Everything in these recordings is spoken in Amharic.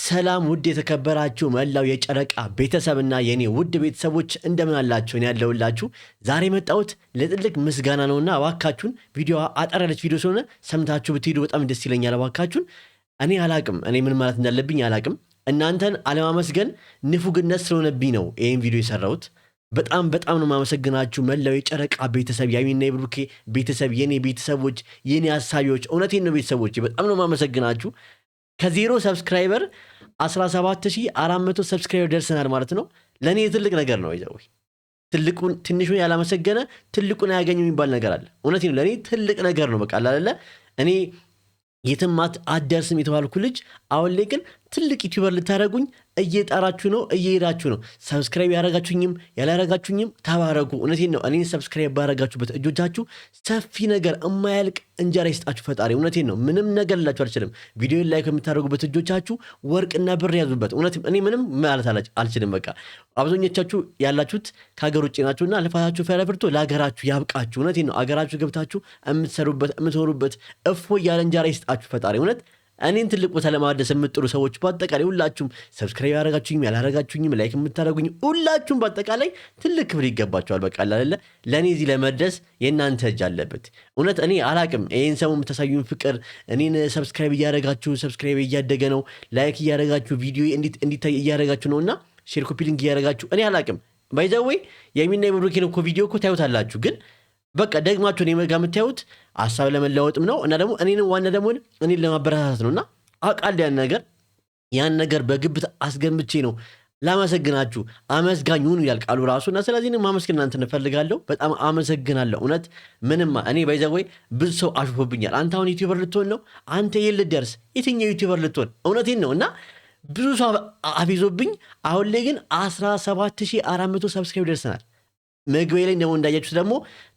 ሰላም ውድ የተከበራችሁ መላው የጨረቃ ቤተሰብና የኔ ውድ ቤተሰቦች እንደምን አላችሁ? እኔ ያለሁላችሁ ዛሬ መጣሁት ለጥልቅ ምስጋና ነውና እባካችሁን ቪዲዮ አጠራለች ቪዲዮ ስለሆነ ሰምታችሁ ብትሄዱ በጣም ደስ ይለኛል። እባካችሁን እኔ አላቅም እኔ ምን ማለት እንዳለብኝ አላቅም። እናንተን አለማመስገን ንፉግነት ስለሆነብኝ ነው ይሄን ቪዲዮ የሰራሁት። በጣም ነው ማመሰግናችሁ መላው የጨረቃ ቤተሰብ ያሚና የብሩኬ ቤተሰብ የኔ ቤተሰቦች የኔ ሐሳቢዎች እውነቴን ነው ቤተሰቦች በጣም ነው ማመሰግናችሁ። ከዜሮ ሰብስክራይበር 17400 ሰብስክራይበር ደርሰናል ማለት ነው። ለኔ ትልቅ ነገር ነው። ይዘው ትልቁን ትንሹን ያላመሰገነ ትልቁን ያገኙ የሚባል ነገር አለ። እውነቴን ነው ለኔ ትልቅ ነገር ነው። በቃ አይደለ እኔ የትማት አደርስም የተባልኩ ልጅ አሁን ላይ ግን ትልቅ ዩቲዩበር ልታረጉኝ እየጣራችሁ ነው እየሄዳችሁ ነው። ሰብስክራይብ ያረጋችሁኝም ያላረጋችሁኝም ተባረኩ። እውነቴን ነው እኔን ሰብስክራይብ ባረጋችሁበት እጆቻችሁ ሰፊ ነገር እማያልቅ እንጀራ ይስጣችሁ ፈጣሪ። እውነቴን ነው ምንም ነገር ልላችሁ አልችልም። ቪዲዮን ላይክ የምታደርጉበት እጆቻችሁ ወርቅና ብር ያዙበት። እውነት እኔ ምንም ማለት አልችልም። በቃ አብዛኞቻችሁ ያላችሁት ከሀገር ውጭ ናችሁና ልፋታችሁ ፈረፍርቶ ለሀገራችሁ ያብቃችሁ። እውነቴን ነው አገራችሁ ገብታችሁ የምትሰሩበት የምትኖሩበት እፎ ያለ እንጀራ ይስጣችሁ ፈጣሪ። እውነት እኔን ትልቅ ቦታ ለማድረስ የምትጥሩ ሰዎች በአጠቃላይ ሁላችሁም ሰብስክራይብ ያረጋችሁኝም ያላረጋችሁኝም ላይክ የምታደርጉኝ ሁላችሁም በአጠቃላይ ትልቅ ክብር ይገባችኋል። በቃ አይደለ ለኔ እዚህ ለመድረስ የእናንተ እጅ አለበት። እውነት እኔ አላቅም ይሄን ሰው የምታሳዩኝ ፍቅር እኔን ሰብስክራይብ እያረጋችሁ ሰብስክራይብ እያደገ ነው ላይክ እያረጋችሁ ቪዲዮ እንዲታይ እያረጋችሁ ነውና ሼር ኮፒ ሊንክ እያረጋችሁ እኔ አላቅም ባይ ዘ ዌይ የሚና የብሩኬን እኮ ቪዲዮ እኮ ታዩታላችሁ ግን በቃ ደግማችሁ እኔ ጋር የምታዩት ሐሳብ ለመለወጥም ነው እና ደግሞ እኔንም ዋና ደግሞ እኔን ለማበረታታት ነውና አቃል ያን ነገር በግብት አስገምቼ ነው ላመሰግናችሁ። አመስጋኝ ሁኑ ይላል ቃሉ ራሱና ስለዚህ እኔ ማመስገን እናንተ እንፈልጋለሁ። በጣም አመሰግናለሁ። እውነት ምንም እኔ ባይ ዘ ዌይ ብዙ ሰው አሽፎብኛል። አንተ አሁን ዩቲዩበር ልትሆን ነው አንተ የልደርስ የትኛው ዩቲዩበር ልትሆን እውነቴን ነው እና ብዙ ሰው አፊዞብኝ አሁን ላይ ግን 17400 ሰብስክራይብ ደርሰናል። መግቢያ ላይ ደግሞ እንዳያችሁት ደግሞ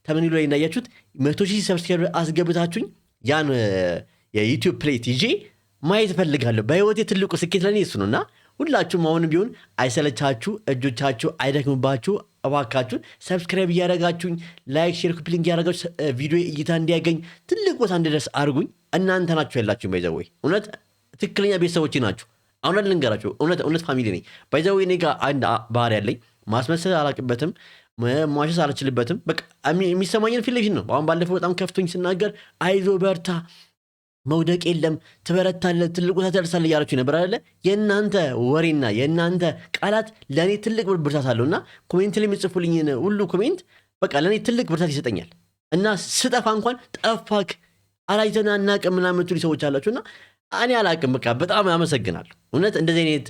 ተመኒሉ ላይ እንዳያችሁት 100,000 ሰብስክራይበር አስገብታችሁኝ ያን የዩቲዩብ ፕሌት ይዤ ማየት ፈልጋለሁ። በህይወቴ ትልቁ ስኬት ለኔ እሱ ነውና ሁላችሁም አሁንም ቢሆን አይሰለቻችሁ እጆቻችሁ አይደክምባችሁ። እባካችሁን ሰብስክራይብ እያረጋችሁኝ ላይክ ሼር ኮፒ ሊንክ እያረጋችሁ ቪዲዮ እይታ እንዲያገኝ ትልቅ ቦታ እንድደርስ አድርጉኝ። እናንተ ናችሁ ያላችሁ ባይዘወይ እውነት ትክክለኛ ቤተሰቦቼ ናችሁ። አሁን ልንገራችሁ እውነት ፋሚሊ ነኝ። ባይዘወይ እኔ ጋር አንድ ባህሪ ያለኝ ማስመሰል አላቅበትም ማሽስ አልችልበትም። በቃ የሚሰማኝን ፊት ለፊት ነው። አሁን ባለፈው በጣም ከፍቶኝ ስናገር አይዞ በርታ መውደቅ የለም ትበረታለህ ትልቅ ቦታ ትደርሳለህ እያላችሁ ነበር አይደለ? የእናንተ ወሬና የእናንተ ቃላት ለእኔ ትልቅ ብርታት አለውና ኮሜንት ላይ የሚጽፉልኝ ሁሉ ኮሜንት በቃ ለእኔ ትልቅ ብርታት ይሰጠኛል። እና ስጠፋ እንኳን ጠፋክ አላይተን አናቅም ምናምን የምትሉ ሰዎች አላችሁና እኔ አላቅም። በቃ በጣም አመሰግናለሁ። እውነት እንደዚህ አይነት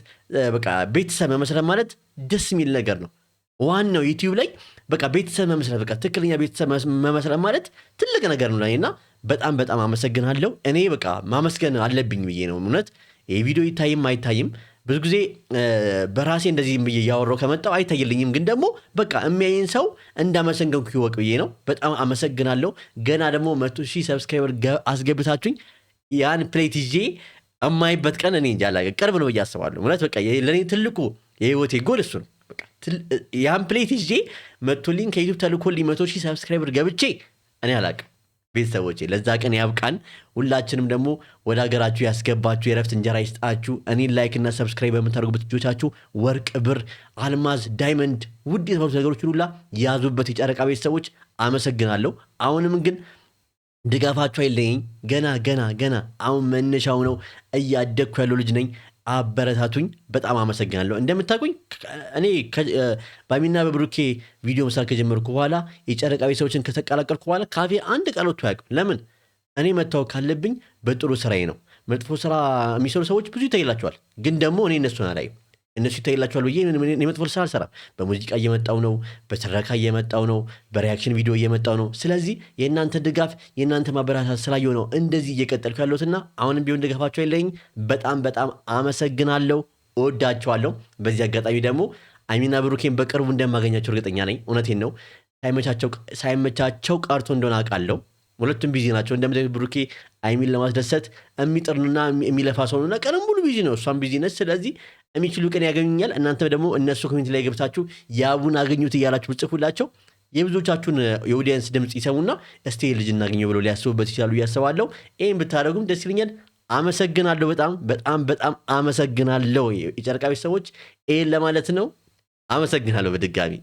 በቃ ቤተሰብ መመስረት ማለት ደስ የሚል ነገር ነው። ዋናው ዩቲዩብ ላይ በቃ ቤተሰብ መመስረት በቃ ትክክለኛ ቤተሰብ መመስረት ማለት ትልቅ ነገር ነው ለኔና በጣም አመሰግናለሁ። እኔ በቃ ማመስገን አለብኝ ብዬ ነው። እውነት ይሄ ቪዲዮ ይታይም አይታይም ብዙ ጊዜ በራሴ እንደዚህ ብዬ ያወራው ከመጣው አይታይልኝም፣ ግን ደግሞ በቃ የሚያየን ሰው እንዳመሰገንኩ ይወቅ ብዬ ነው። በጣም አመሰግናለሁ። ገና ደግሞ 100,000 ሰብስክራይበር አስገብታችሁኝ ያን ፕሌት ይዤ እማይበት ቀን እኔ እንጃ ቅርብ ነው ብዬ አስባለሁ። እውነት በቃ ለኔ ትልቁ የህይወቴ ጎል እሱ ነው። ያን ፕሌት ይዤ መቶልኝ ከዩቲዩብ ተልኮልኝ 100,000 ሰብስክራይበር ገብቼ እኔ አላቅም። ቤተሰቦቼ ለዛ ቀን ያብቃን። ሁላችንም ደግሞ ወደ ሀገራችሁ ያስገባችሁ የረፍት እንጀራ ይስጣችሁ። እኔን ላይክና ሰብስክራይብ በምታደርጉበት እጆቻችሁ ወርቅ ብር አልማዝ ዳይመንድ ውድ የተባሉት ነገሮች ሁላ ያዙበት። የጨረቃ ቤተሰቦች አመሰግናለሁ። አሁንም ግን ድጋፋችሁ አይለየኝ። ገና አሁን መነሻው ነው። እያደግኩ ያለው ልጅ ነኝ። አበረታቱኝ። በጣም አመሰግናለሁ። እንደምታውቁኝ እኔ ባሚና በብሩኬ ቪዲዮ መስራት ከጀመርኩ በኋላ የጨረቃ ቤተሰቦችን ከተቀላቀልኩ በኋላ ካፌ አንድ ቃል ወጥቶ አያውቅም። ለምን እኔ መታወቅ ካለብኝ በጥሩ ስራዬ ነው። መጥፎ ስራ የሚሰሩ ሰዎች ብዙ ይታይላቸዋል፣ ግን ደግሞ እኔ እነሱን አላይም። እነሱ ይታይላቸዋል ብዬ የመጥፎ ስራ አልሰራም። በሙዚቃ እየመጣው ነው፣ በትረካ እየመጣው ነው፣ በሪያክሽን ቪዲዮ እየመጣው ነው። ስለዚህ የእናንተ ድጋፍ የእናንተ ማበረታታት ስላየው ነው እንደዚህ እየቀጠልኩ ያለሁትና አሁንም ቢሆን ድጋፋቸው የለኝ። በጣም አመሰግናለሁ። እወዳቸዋለሁ። በዚህ አጋጣሚ ደግሞ አይሚና ብሩኬን በቅርቡ እንደማገኛቸው እርግጠኛ ነኝ። እውነቴን ነው። ሳይመቻቸው ቀርቶ እንደሆነ አውቃለሁ። ሁለቱም ቢዚ ናቸው። እንደምታዩት ብሩኬ አይሚን ለማስደሰት የሚጥርና የሚለፋ ሰው ነውና ቀንም ሙሉ ቢዚ ነው፣ እሷም ቢዚ ነች። ስለዚህ የሚችሉ ቀን ያገኙኛል። እናንተ ደግሞ እነሱ ኮሜንት ላይ ገብታችሁ ያቡን አገኙት እያላችሁ ብጽፉላቸው የብዙዎቻችሁን የኦዲየንስ ድምጽ ይሰሙና እስቲ ልጅ እናገኘው ብለው ሊያስቡበት ይችላሉ እያስባለሁ። ይሄን ብታደርጉም ደስ ይለኛል። አመሰግናለሁ። በጣም በጣም በጣም አመሰግናለሁ። የጨረቃ ቤተሰቦች ይሄን ለማለት ነው። አመሰግናለሁ በድጋሚ